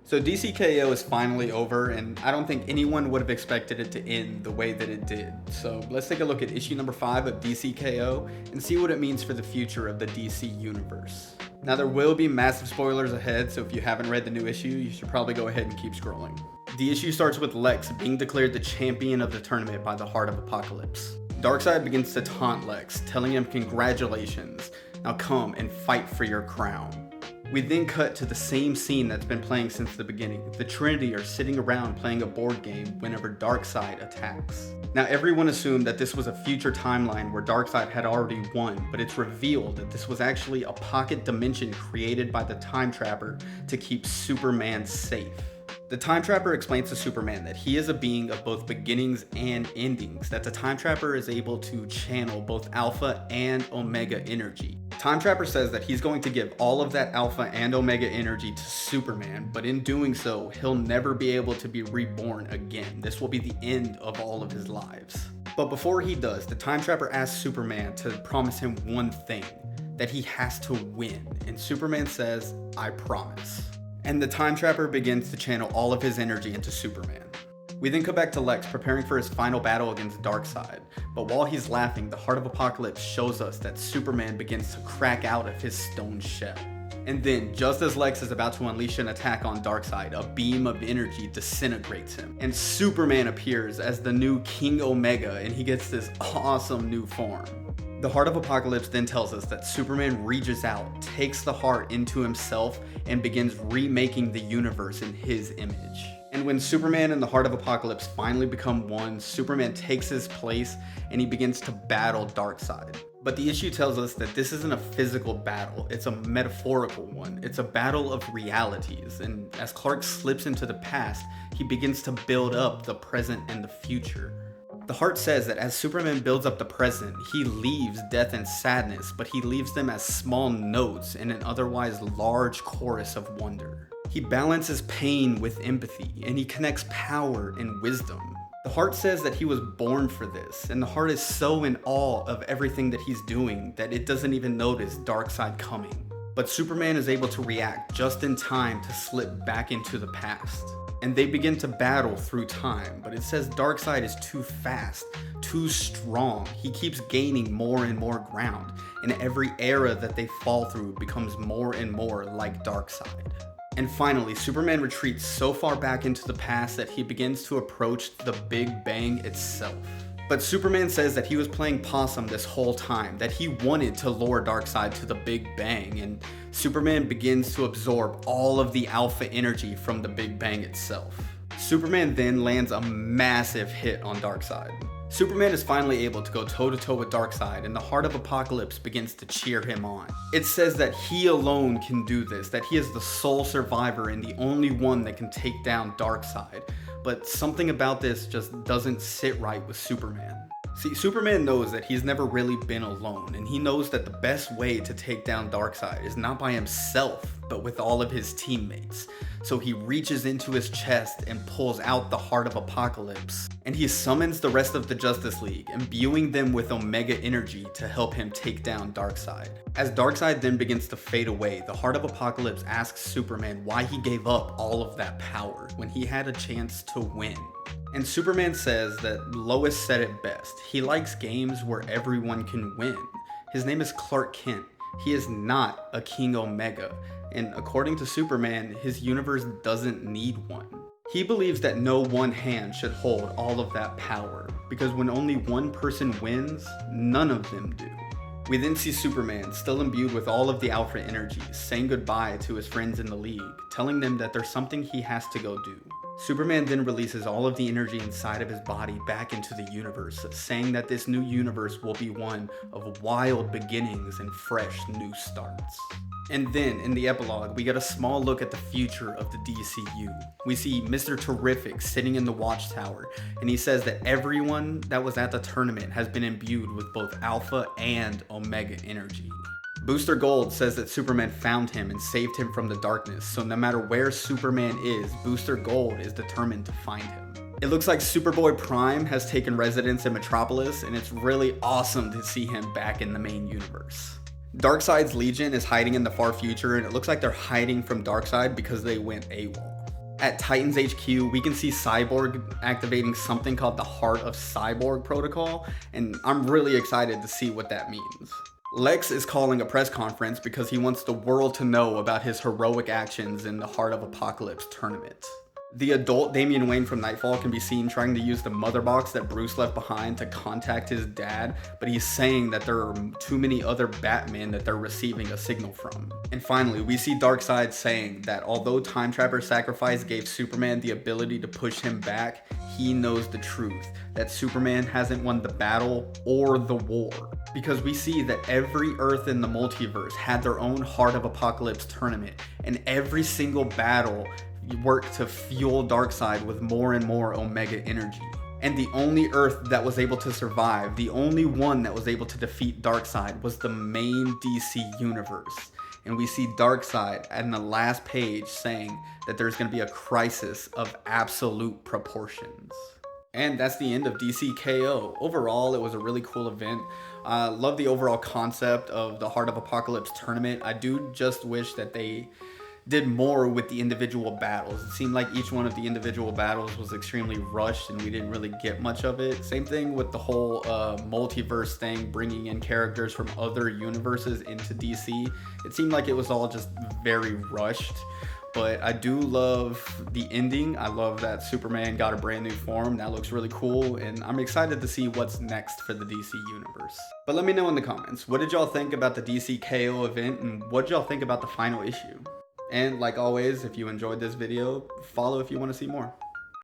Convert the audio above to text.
So DCKO is finally over, and I don't think anyone would have expected it to end the way that it did. So let's take a look at issue number 5 of DCKO and see what it means for the future of the DC universe. Now there will be massive spoilers ahead, so if you haven't read the new issue, you should probably go ahead and keep scrolling. The issue starts with Lex being declared the champion of the tournament by the Heart of Apocalypse. Darkseid begins to taunt Lex, telling him congratulations, now come and fight for your crown. We then cut to the same scene that's been playing since the beginning. The Trinity are sitting around playing a board game whenever Darkseid attacks. Now everyone assumed that this was a future timeline where Darkseid had already won, but it's revealed that this was actually a pocket dimension created by the Time Trapper to keep Superman safe. The Time Trapper explains to Superman that he is a being of both beginnings and endings, that the Time Trapper is able to channel both Alpha and Omega energy. Time Trapper says that he's going to give all of that Alpha and Omega energy to Superman, but in doing so, he'll never be able to be reborn again. This will be the end of all of his lives. But before he does, the Time Trapper asks Superman to promise him one thing, that he has to win, and Superman says, "I promise." And the Time Trapper begins to channel all of his energy into Superman. We then come back to Lex preparing for his final battle against Darkseid, but while he's laughing, the Heart of Apocalypse shows us that Superman begins to crack out of his stone shell. And then, just as Lex is about to unleash an attack on Darkseid, a beam of energy disintegrates him, and Superman appears as the new King Omega, and he gets this awesome new form. The Heart of Apocalypse then tells us that Superman reaches out, takes the heart into himself, and begins remaking the universe in his image. And when Superman and the Heart of Apocalypse finally become one, Superman takes his place and he begins to battle Darkseid. But the issue tells us that this isn't a physical battle, it's a metaphorical one. It's a battle of realities, and as Clark slips into the past, he begins to build up the present and the future. The Heart says that as Superman builds up the present, he leaves death and sadness, but he leaves them as small notes in an otherwise large chorus of wonder. He balances pain with empathy, and he connects power and wisdom. The Heart says that he was born for this, and the Heart is so in awe of everything that he's doing that it doesn't even notice Darkseid coming. But Superman is able to react just in time to slip back into the past. And they begin to battle through time, but it says Darkseid is too fast, too strong. He keeps gaining more and more ground, and every era that they fall through becomes more and more like Darkseid. And finally, Superman retreats so far back into the past that he begins to approach the Big Bang itself. But Superman says that he was playing possum this whole time, that he wanted to lure Darkseid to the Big Bang, and Superman begins to absorb all of the alpha energy from the Big Bang itself. Superman then lands a massive hit on Darkseid. Superman is finally able to go toe-to-toe with Darkseid, and the Heart of Apocalypse begins to cheer him on. It says that he alone can do this, that he is the sole survivor and the only one that can take down Darkseid. But something about this just doesn't sit right with Superman. See, Superman knows that he's never really been alone, and he knows that the best way to take down Darkseid is not by himself, but with all of his teammates. So he reaches into his chest and pulls out the Heart of Apocalypse, and he summons the rest of the Justice League, imbuing them with Omega energy to help him take down Darkseid. As Darkseid then begins to fade away, the Heart of Apocalypse asks Superman why he gave up all of that power when he had a chance to win. And Superman says that Lois said it best. He likes games where everyone can win. His name is Clark Kent. He is not a King Omega. And according to Superman, his universe doesn't need one. He believes that no one hand should hold all of that power, because when only one person wins, none of them do. We then see Superman, still imbued with all of the Alpha energies, saying goodbye to his friends in the League, telling them that there's something he has to go do. Superman then releases all of the energy inside of his body back into the universe, saying that this new universe will be one of wild beginnings and fresh new starts. And then, in the epilogue, we get a small look at the future of the DCU. We see Mr. Terrific sitting in the Watchtower, and he says that everyone that was at the tournament has been imbued with both Alpha and Omega energy. Booster Gold says that Superman found him and saved him from the darkness, so no matter where Superman is, Booster Gold is determined to find him. It looks like Superboy Prime has taken residence in Metropolis, and it's really awesome to see him back in the main universe. Darkseid's Legion is hiding in the far future, and it looks like they're hiding from Darkseid because they went AWOL. At Titans HQ, we can see Cyborg activating something called the Heart of Cyborg protocol, and I'm really excited to see what that means. Lex is calling a press conference because he wants the world to know about his heroic actions in the Heart of Apocalypse tournament. The adult Damian Wayne from Nightfall can be seen trying to use the mother box that Bruce left behind to contact his dad, but he's saying that there are too many other Batmen that they're receiving a signal from. And finally, we see Darkseid saying that although Time Trapper's sacrifice gave Superman the ability to push him back, he knows the truth, that Superman hasn't won the battle or the war. Because we see that every Earth in the multiverse had their own Heart of Apocalypse tournament, and every single battle worked to fuel Darkseid with more and more Omega energy. And the only Earth that was able to survive, the only one that was able to defeat Darkseid, was the main DC universe. And we see Darkseid in the last page saying that there's going to be a crisis of absolute proportions. And that's the end of DC KO. Overall, it was a really cool event. I love the overall concept of the Heart of Apocalypse tournament. I do just wish that they did more with the individual battles. It seemed like each one of the individual battles was extremely rushed and we didn't really get much of it. Same thing with the whole multiverse thing, bringing in characters from other universes into DC. It seemed like it was all just very rushed. But I do love the ending. I love that Superman got a brand new form. That looks really cool, and I'm excited to see what's next for the DC universe. But let me know in the comments, what did y'all think about the DC KO event, and what did y'all think about the final issue? And like always, if you enjoyed this video, follow if you want to see more.